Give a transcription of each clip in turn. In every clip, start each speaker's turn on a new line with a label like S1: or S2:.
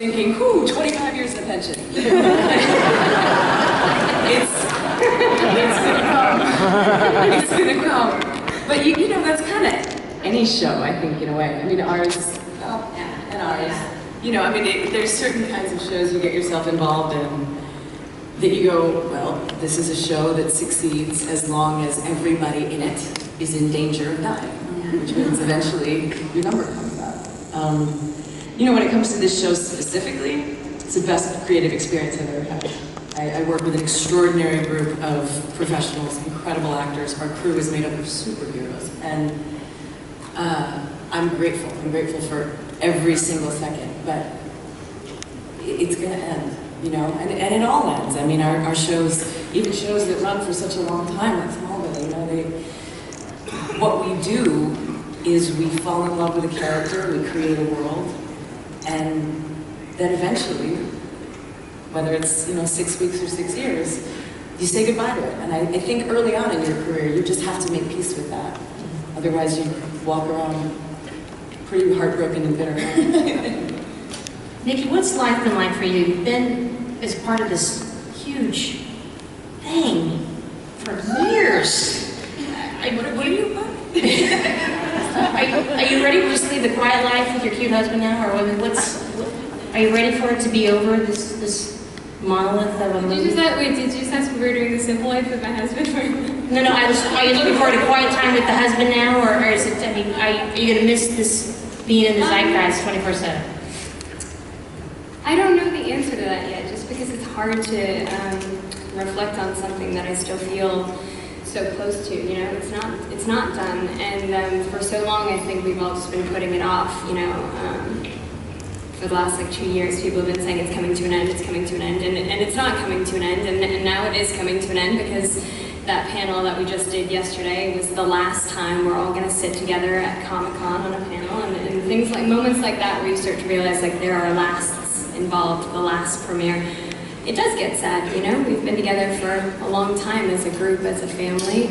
S1: Thinking, whoo, 25 years of pension. it's gonna come. It's gonna come. But you know, that's kind of any show, I think, in a way. I mean, ours, well, yeah, and ours. You know, I mean, there's certain kinds of shows you get yourself involved in that you go, well, this is a show that succeeds as long as everybody in it is in danger of dying, which means eventually your number comes up. You know, when it comes to this show specifically, it's the best creative experience I've ever had. I work with an extraordinary group of professionals, incredible actors. Our crew is made up of superheroes, and I'm grateful. I'm grateful for every single second, but it's gonna end, you know, and it all ends. I mean, our shows, even shows that run for such a long time, like Smallville, you know, what we do is we fall in love with a character, we create a world, and then eventually, whether it's, you know, 6 weeks or 6 years, you say goodbye to it. And I think early on in your career, you just have to make peace with that. Otherwise, you walk around pretty heartbroken and bitter.
S2: Nikki, what's life been like for you? You've been as part of this huge thing for years. What are you? Are you ready to just leave the quiet life with your cute husband now, or are you ready for it to be over, this monolith of a movie?
S3: Did you just ask if we were doing the simple life with my husband?
S2: No, are you looking forward to quiet time with the husband now, or is it, I mean, are you going to miss this being in the zeitgeist 24/7?
S3: I don't know the answer to that yet, just because it's hard to reflect on something that I still feel so close to, you know, it's not done, and for so long I think we've all just been putting it off, you know, for the last like 2 years people have been saying it's coming to an end, it's coming to an end, and it's not coming to an end, and now it is coming to an end because that panel that we just did yesterday was the last time we're all going to sit together at Comic-Con on a panel, and things like, moments like that where you start to realize like there are lasts involved, the last premiere. It does get sad, you know, we've been together for a long time as a group, as a family,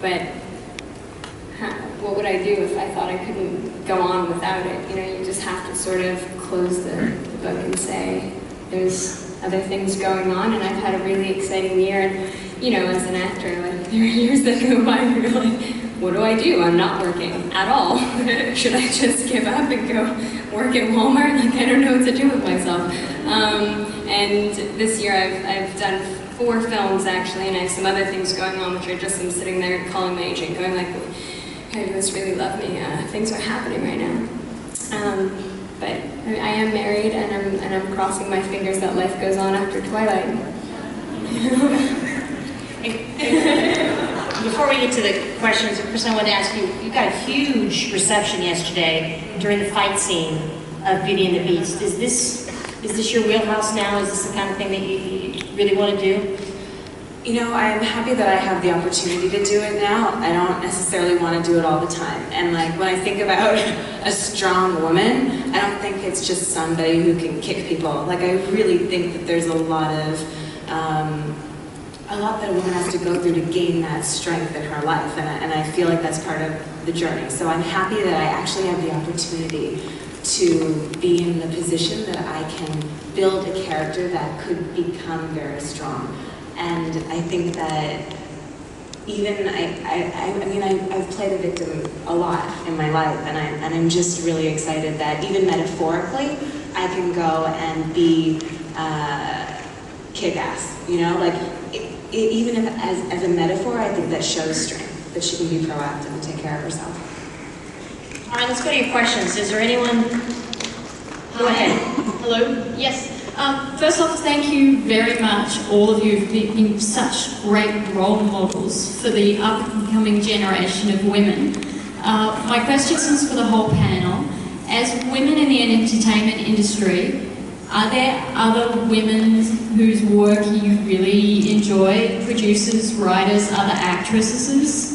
S3: but what would I do if I thought I couldn't go on without it? You know, you just have to sort of close the book and say, there's other things going on, and I've had a really exciting year, and, you know, as an actor, like, there are years that go by and you're like, what do I do? I'm not working at all. Should I just give up and go work at Walmart? Like, I don't know what to do with myself. And this year I've done 4 films actually, and I have some other things going on, which are just I'm sitting there calling my agent, going like, hey, you must really love me. Things are happening right now. But I am married, and I'm crossing my fingers that life goes on after Twilight.
S2: Before we get to the questions, Kristin, I wanted to ask you, you got a huge reception yesterday during the fight scene of Beauty and the Beast. Is this your wheelhouse now? Is this the kind of thing that you really want to do?
S4: You know, I'm happy that I have the opportunity to do it now. I don't necessarily want to do it all the time. And like, when I think about a strong woman, I don't think it's just somebody who can kick people. Like, I really think that there's a lot that a woman has to go through to gain that strength in her life, and I feel like that's part of the journey. So I'm happy that I actually have the opportunity to be in the position that I can build a character that could become very strong. And I think that even, I've played a victim a lot in my life, and I'm just really excited that even metaphorically, I can go and be kick-ass, you know? Like, even if as a metaphor, I think that shows strength, that she can be proactive and take care of herself.
S2: All right, let's go to your questions. Is there anyone? Go ahead.
S5: Hello? Yes. First off, thank you very much, all of you, for being such great role models for the up-and-coming generation of women. My question is for the whole panel. As women in the entertainment industry, are there other women whose work you really enjoy? Producers, writers, other actresses?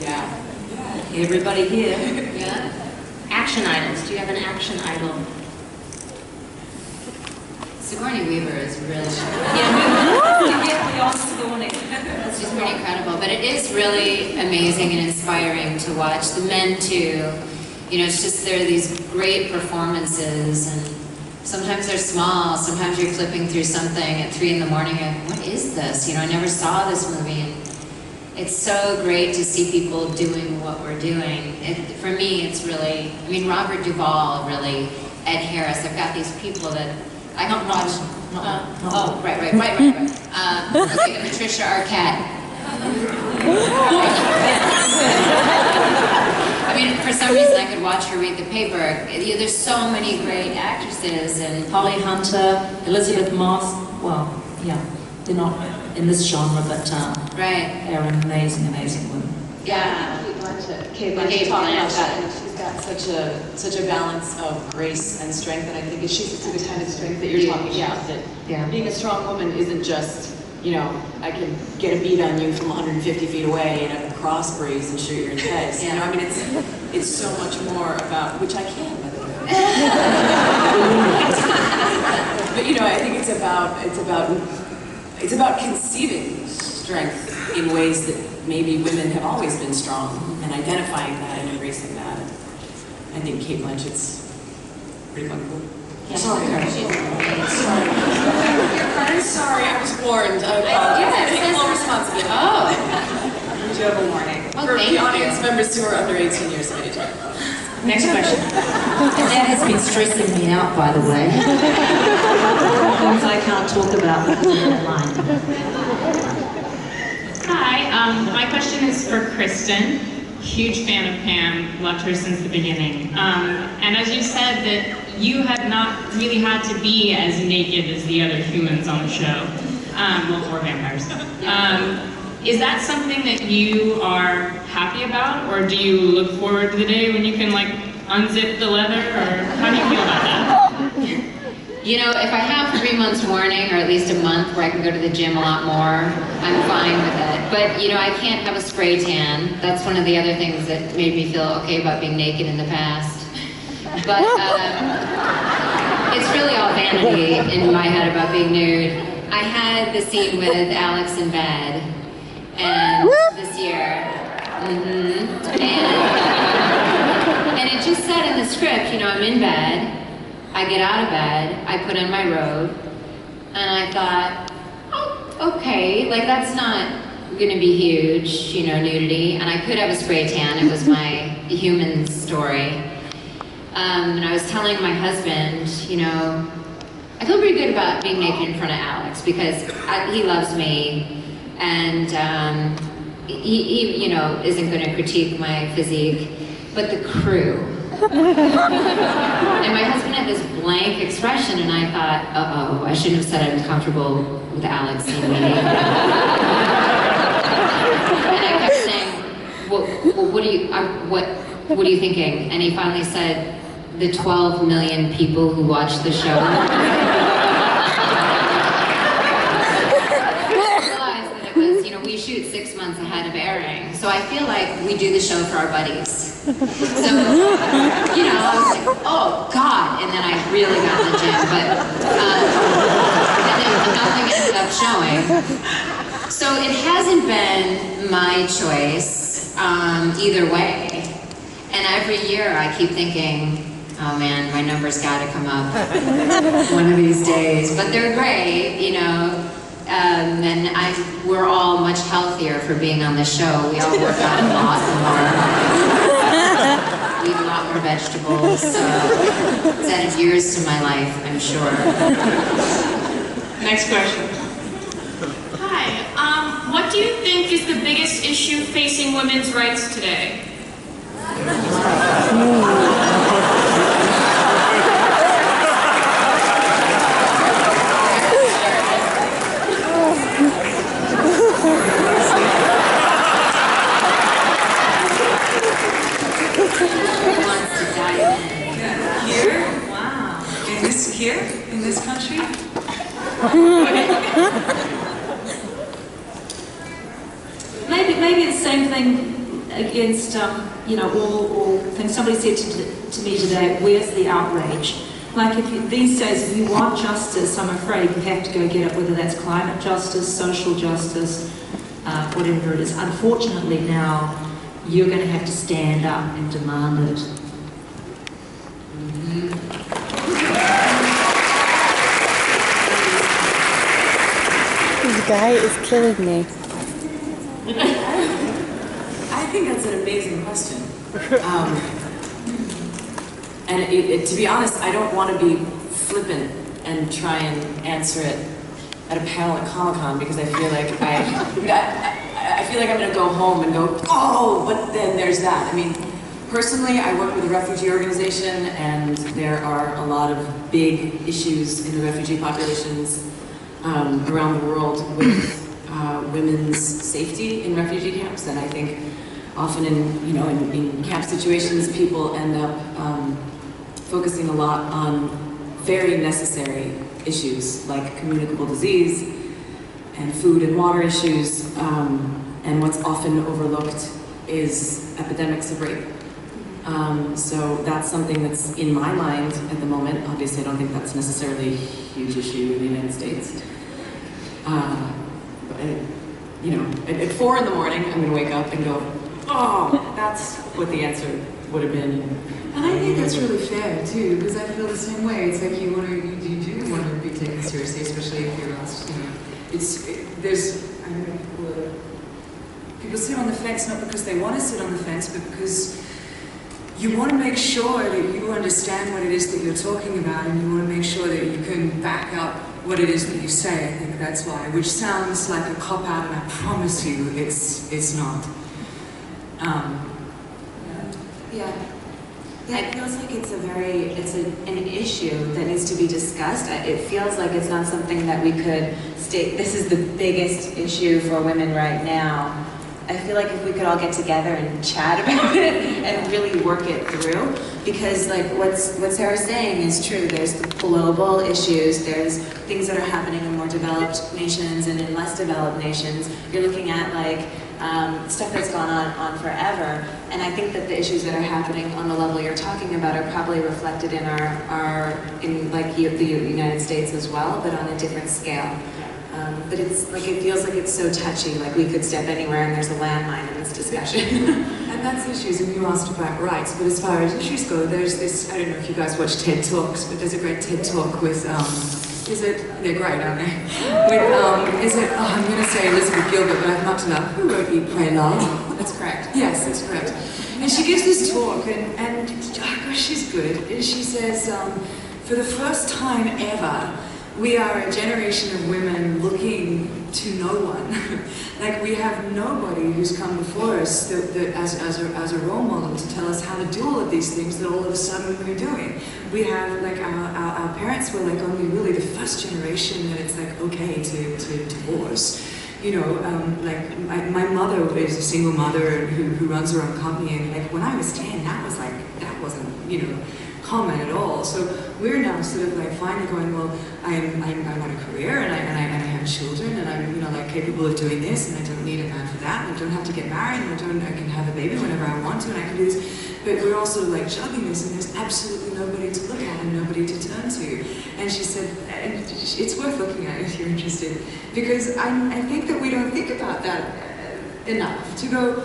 S1: Yeah. Everybody here.
S2: Yeah. Action idols. Do you have an action idol?
S6: Sigourney Weaver is really It's just pretty incredible. But it is really amazing and inspiring to watch the men too you know, it's just, there are these great performances, and sometimes they're small, sometimes you're flipping through something at 3 in the morning and what is this? You know, I never saw this movie. And it's so great to see people doing what we're doing. For me, it's really, I mean, Robert Duvall, really, Ed Harris, I've got these people that I don't watch. Right. Okay, Patricia Arquette. I mean, for some reason I could watch her read the paper. There's so many great actresses, and
S7: Holly Hunter, Elizabeth Moss. Well, yeah, they're not in this genre, but
S6: right.
S7: they're amazing women.
S6: Yeah.
S1: Kate Blanchett talking about that, and she's got such a balance of grace and strength, and I think she's the kind of strength that you're talking about. That being a strong woman isn't just, you know, I can get a beat on you from 150 feet away in a cross breeze and shoot you in the face. You know, I mean, it's so much more about, which I can, by the way. But you know, I think it's about conceiving strength in ways that maybe women have always been strong, and identifying that and embracing that. And I think Kate Blanchett's pretty wonderful.
S7: Yeah.
S1: Sorry, I was warned. I take full responsibility.
S6: Oh.
S1: Enjoyable morning.
S6: Oh,
S1: For
S6: thank
S1: the
S6: you.
S1: audience members who are under 18 years of age.
S2: Next question.
S7: That has been stressing me out, by the way. Things I can't talk about because of that line.
S8: Hi, my question is for Kristin. Huge fan of Pam, loved her since the beginning. And as you said, that you have not really had to be as naked as the other humans on the show, well, or vampires. Is that something that you are happy about, or do you look forward to the day when you can like unzip the leather, or how do you feel about that?
S6: You know, if I have 3 months warning, or at least a month where I can go to the gym a lot more, I'm fine with it. But, you know, I can't have a spray tan. That's one of the other things that made me feel okay about being naked in the past. But it's really all vanity in my head about being nude. I had the scene with Alex in bed, and this year, and it just said in the script, you know, I'm in bed, I get out of bed, I put on my robe, and I thought, oh, okay, like that's not gonna be huge, you know, nudity, and I could have a spray tan, it was my human story. And I was telling my husband, you know, I feel pretty good about being naked in front of Alex because he loves me, and he, you know, isn't gonna critique my physique, but the crew. And my husband had this blank expression, and I thought, uh-oh, I shouldn't have said I'm comfortable with Alex seeing me. And I kept saying, well, what are you thinking? And he finally said, the 12 million people who watch the show. I realized that it was, you know, we shoot 6 months ahead of airing, so I feel like we do the show for our buddies. So, you know, I was like, oh, God, and then I really got in the gym, but and then nothing ended up showing. So it hasn't been my choice either way. And every year I keep thinking, oh man, my number's gotta come up one of these days. But they're great, you know. And we're all much healthier for being on the show. We all work out a lot more. We eat a lot more vegetables, so it's added years to my life, I'm sure.
S8: Next question. Hi, what do you think is the biggest issue facing women's rights today?
S1: Here? In this country?
S7: Maybe the same thing against, you know, all things. Somebody said to me today, where's the outrage? Like these days, if you want justice, I'm afraid you have to go get it, whether that's climate justice, social justice, whatever it is. Unfortunately now, you're going to have to stand up and demand it
S9: This guy is killing me.
S1: I think that's an amazing question. And to be honest, I don't want to be flippant and try and answer it at a panel at Comic-Con because I feel like I feel like I'm going to go home and go, oh, but then there's that. I mean, personally, I work with a refugee organization, and there are a lot of big issues in the refugee populations around the world with women's safety in refugee camps, and I think often in camp situations, people end up focusing a lot on very necessary issues like communicable disease and food and water issues, and what's often overlooked is epidemics of rape. So that's something that's in my mind at the moment. Obviously, I don't think that's necessarily a huge issue in the United States. At 4 in the morning, I'm going to wake up and go, oh, that's what the answer would have been.
S10: And I think that's really fair too, because I feel the same way. It's like you do want to be taken seriously, especially if you're asked. People sit on the fence not because they want to sit on the fence, but because you want to make sure that you understand what it is that you're talking about, and you want to make sure that you can back up what it is that you say. I think that's why, which sounds like a cop-out, and I promise you it's not.
S4: It feels like it's an issue that needs to be discussed. It feels like it's not something that we could state, this is the biggest issue for women right now. I feel like if we could all get together and chat about it and really work it through, because like what Sarah's saying is true. There's the global issues, there's things that are happening in more developed nations and in less developed nations. You're looking at like stuff that's gone on forever, and I think that the issues that are happening on the level you're talking about are probably reflected in the United States as well, but on a different scale. But it's like, it feels like it's so touchy, like we could step anywhere and there's a landmine in this discussion.
S10: And that's issues, and you asked about rights, but as far as issues go, there's this, I don't know if you guys watch TED Talks, but there's a great TED Talk with, they're great, aren't they? I'm going to say Elizabeth Gilbert, but I've not enough. Who wrote Eat, Pray, Love?
S1: That's correct.
S10: Yes, that's correct. And she gives this talk, and oh gosh, she's good. And she says, for the first time ever, we are a generation of women looking to no one. Like, we have nobody who's come before us as a role model to tell us how to do all of these things that all of a sudden we're doing. We have, like, our parents were, like, only really the first generation that it's, like, okay to divorce. You know, like, my mother is a single mother who runs her own company, and, like, when I was 10, that wasn't, common at all. So we're now sort of like finally going, well, I want a career, and I have children, and I'm like capable of doing this, and I don't need a man for that, and I don't have to get married, and I can have a baby whenever I want to, and I can do this. But we're also like juggling this, and there's absolutely nobody to look at and nobody to turn to. And she said, and it's worth looking at if you're interested, because I think that we don't think about that enough, to go,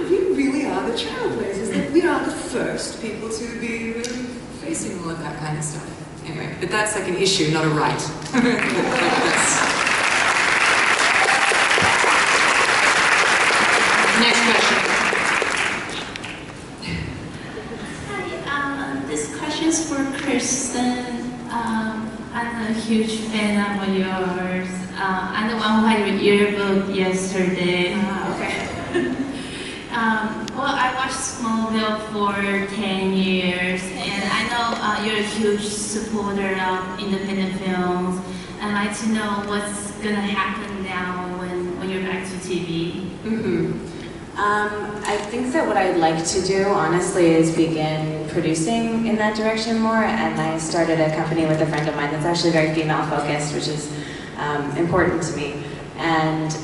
S10: we really are the trailblazers. Like, we are the first people to be really facing all of that kind of stuff. Anyway, but that's like an issue, not a right.
S2: Next question.
S5: Hi, this question is for Kristin. I'm a huge fan of yours. I'm the one who had your yearbook yesterday.
S2: Okay.
S5: Well, I watched Smallville for 10 years, and I know you're a huge supporter of independent films. I'd like to know what's going to happen now when you're back to TV.
S4: I think that what I'd like to do, honestly, is begin producing in that direction more, and I started a company with a friend of mine that's actually very female-focused, which is important to me. And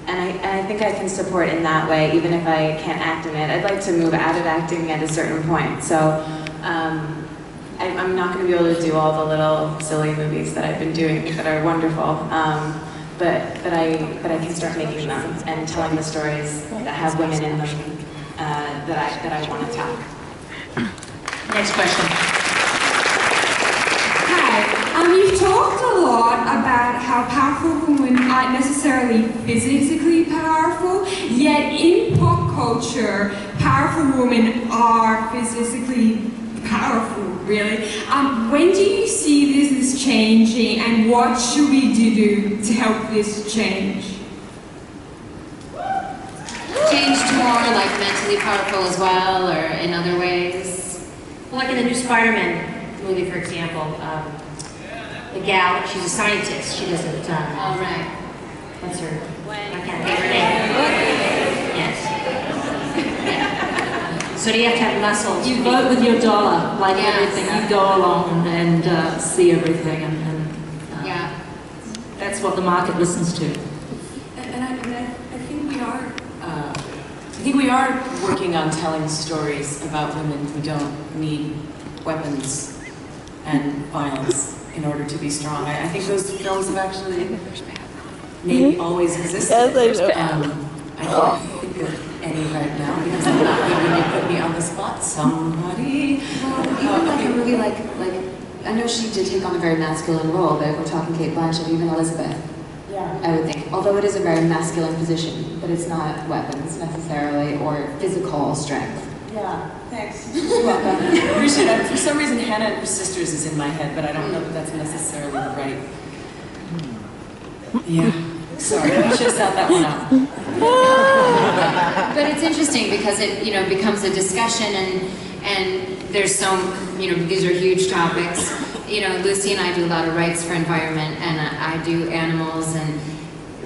S4: I think I can support in that way, even if I can't act in it. I'd like to move out of acting at a certain point. So I'm not going to be able to do all the little silly movies that I've been doing that are wonderful. But I can start making them and telling the stories that have women in them that I want to tell.
S2: Next question.
S11: Hi. You've talked a lot about how powerful women aren't necessarily physically powerful, yet in pop culture, powerful women are physically powerful, really. When do you see this changing, and what should we do to help this change?
S6: Change to more like mentally powerful as well, or in other ways.
S2: Well, like in the new Spider-Man movie, for example, the gal, she's a scientist. She doesn't.
S6: Oh, right.
S2: What's her? I can't think of her name. Yes. Yeah. So do you have to have muscles?
S7: You vote with your dollar, like everything. You go along and see everything, and
S6: yeah,
S7: that's what the market listens to.
S1: And I think we are. I think we are working on telling stories about women who don't need weapons and violence in order to be strong. I think those films have actually maybe always existed.
S9: Yes, I
S1: I can't think of any right now because I'm not good when you put me on the spot. Somebody.
S4: Even like a movie like I know she did take on a very masculine role, but if we're talking Kate Blanchett, even Elizabeth.
S1: Yeah.
S4: I would think, although it is a very masculine position, but it's not weapons necessarily or physical strength.
S1: Yeah, thanks. You're welcome. I appreciate that. For some reason, Hannah and her sisters is in my head, but I don't know if that's necessarily right. Yeah. Sorry, I should have sat that one out.
S6: But it's interesting because it, becomes a discussion, and there's these are huge topics. Lucy and I do a lot of rights for environment, and I do animals and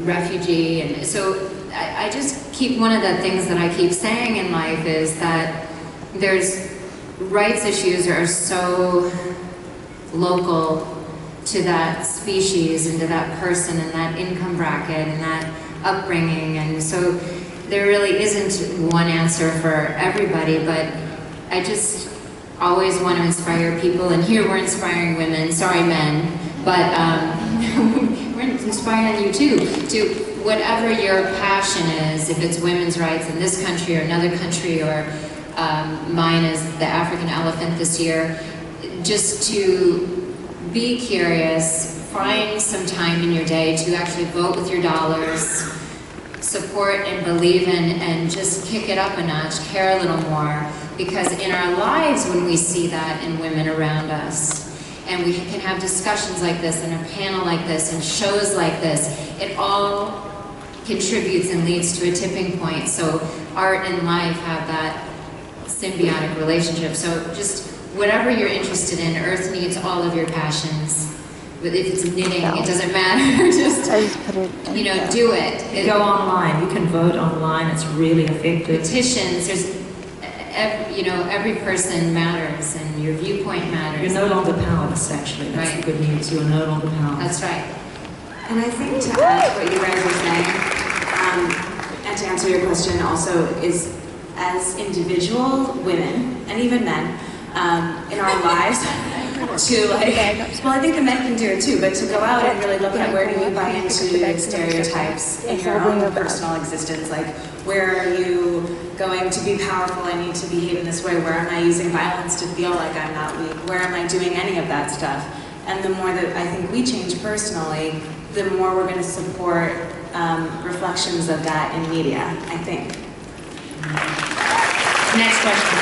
S6: refugee, and so I just keep, one of the things that I keep saying in life is that there's rights issues are so local to that species and to that person and that income bracket and that upbringing, and so there really isn't one answer for everybody, but I just always want to inspire people, and here we're inspiring women, sorry men, but we're inspiring you too, to whatever your passion is, if it's women's rights in this country or another country, or mine is the African elephant this year, just to be curious, find some time in your day to actually vote with your dollars, support and believe in, and just kick it up a notch, care a little more. Because in our lives, when we see that in women around us, and we can have discussions like this, and a panel like this, and shows like this, it all contributes and leads to a tipping point. So art and life have that symbiotic relationship. So just whatever you're interested in, Earth needs all of your passions. But if it's knitting, it doesn't matter. just
S9: put it
S6: do it.
S7: Go online. You can vote online. It's really effective.
S6: Petitions. There's every person matters, and your viewpoint matters.
S7: You're no longer powerless, actually. That's the good news. You are no longer powerless.
S6: That's right.
S4: And I think to add what you guys are saying, and to answer your question also, is as individual women, and even men, in our lives, to well, I think the men can do it too, but to go out and really look at where do you buy into stereotypes in your own personal existence, like where are you going to be powerful, I need to behave in this way, where am I using violence to feel like I'm not weak, where am I doing any of that stuff? And the more that I think we change personally, the more we're going to support reflections of that in media, I think.
S2: Next question.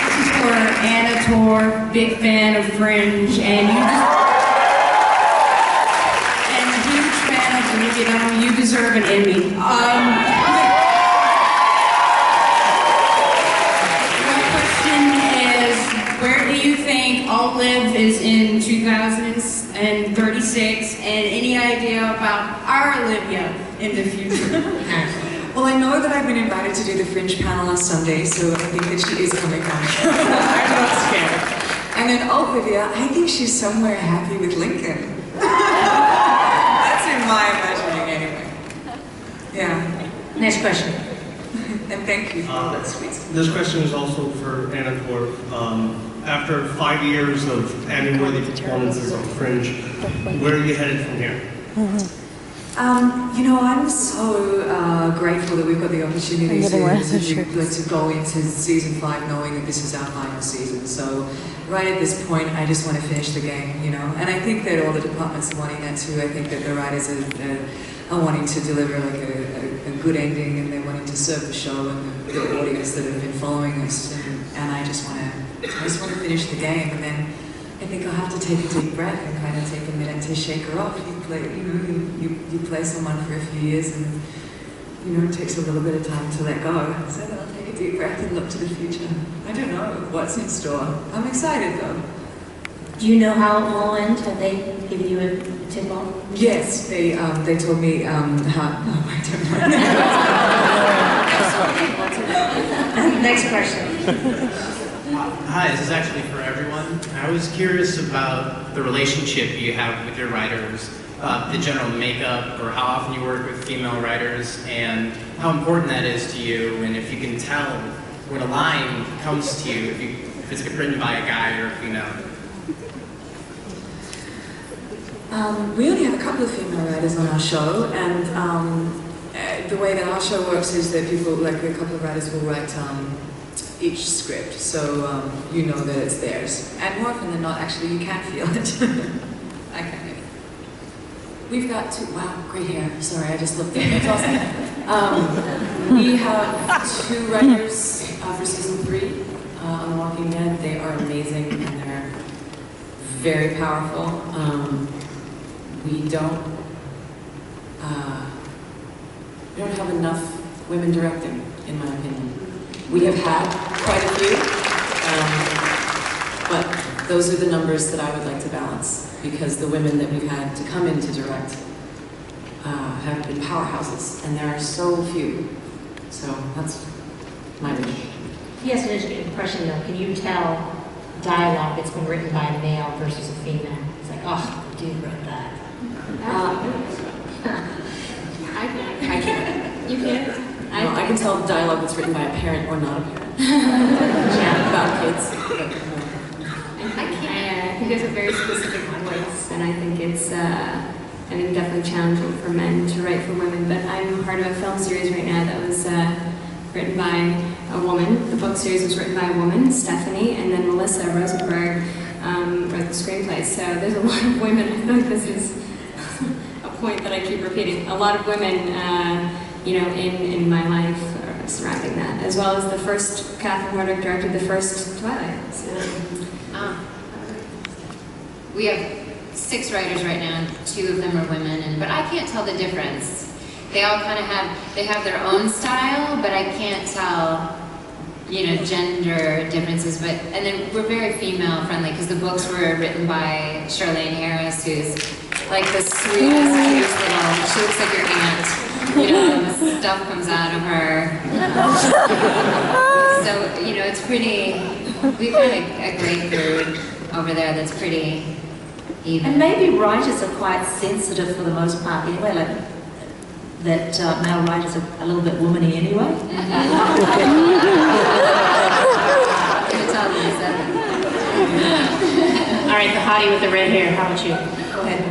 S11: This is for Anna Torv, big fan of Fringe, and a huge fan of Nikki. You deserve an Emmy. My question is, where do you think Outlive is in 2036, and any idea about our Olivia in the future?
S10: Well, I know that I've been invited to do the Fringe panel on Sunday, so I think that she is coming on. I'm not scared. And then Olivia, I think she's somewhere happy with Lincoln. That's in my imagining anyway. Yeah.
S2: Next question.
S10: And thank you for that sweet.
S12: This question is also for Anna Torv. After 5 years of Emmy-worthy performances on Fringe, where are you headed from here?
S10: You know, I'm so grateful that we've got the opportunity to go into season 5 knowing that this is our final season. So right at this point, I just want to finish the game, you know. And I think that all the departments are wanting that too. I think that the writers are wanting to deliver like a good ending, and they're wanting to serve the show and the audience that have been following us. And I just want to finish the game, and then I think I'll have to take a deep breath and kind of take a minute to shake her off. You play someone for a few years, and you know it takes a little bit of time to let go. So then I'll take a deep breath and look to the future. I don't know what's in store. I'm excited though.
S2: Do you know how it will end? Have they given you a tip off?
S10: Yes, they told me how. No, I don't know.
S2: Next question.
S13: Hi, this is actually for everyone. I was curious about the relationship you have with your writers, the general makeup, or how often you work with female writers, and how important that is to you, and if you can tell when a line comes to you, if it's written by a guy or a female.
S10: We only have a couple of female writers on our show, and the way that our show works is that people, like a couple of writers will write each script, so you know that it's theirs. And more often than not, actually, you can feel it. I can feel it. We've got two, wow, great hair. Sorry, I just looked at it. It's awesome. We have 2 writers for season 3 on The Walking Dead. They are amazing, and they're very powerful. We don't have enough women directing, in my opinion. We have had quite a few, but those are the numbers that I would like to balance, because the women that we've had to come in to direct have been powerhouses, and there are so few. So that's my wish.
S2: Yes, an interesting question though. Can you tell dialogue that's been written by a male versus a female? It's like, oh, the dude wrote that.
S3: I can't. You can't?
S1: No, I can tell dialogue that's written by a parent or not a parent. Yeah, about kids.
S3: I think there's a very specific voice, and I think it's definitely challenging for men to write for women. But I'm part of a film series right now that was written by a woman. The book series was written by a woman, Stephanie, and then Melissa Rosenberg wrote the screenplay. So there's a lot of women. I feel like this is a point that I keep repeating. A lot of women, in my life surrounding that, as well as the first, Catherine Wardock directed the first Twilight. So.
S6: We have 6 writers right now, and 2 of them are women, but I can't tell the difference. They all kind of have their own style, but I can't tell, gender differences. And then we're very female friendly, because the books were written by Charlene Harris, who's like the sweetest, cutest little, she looks like your aunt. The stuff comes out of her. So, it's pretty, we've got a great group over there that's pretty even.
S7: And maybe writers are quite sensitive for the most part anyway, like that male writers are a little bit womany anyway.
S2: All right, the hottie with the red hair, how about you? Go ahead.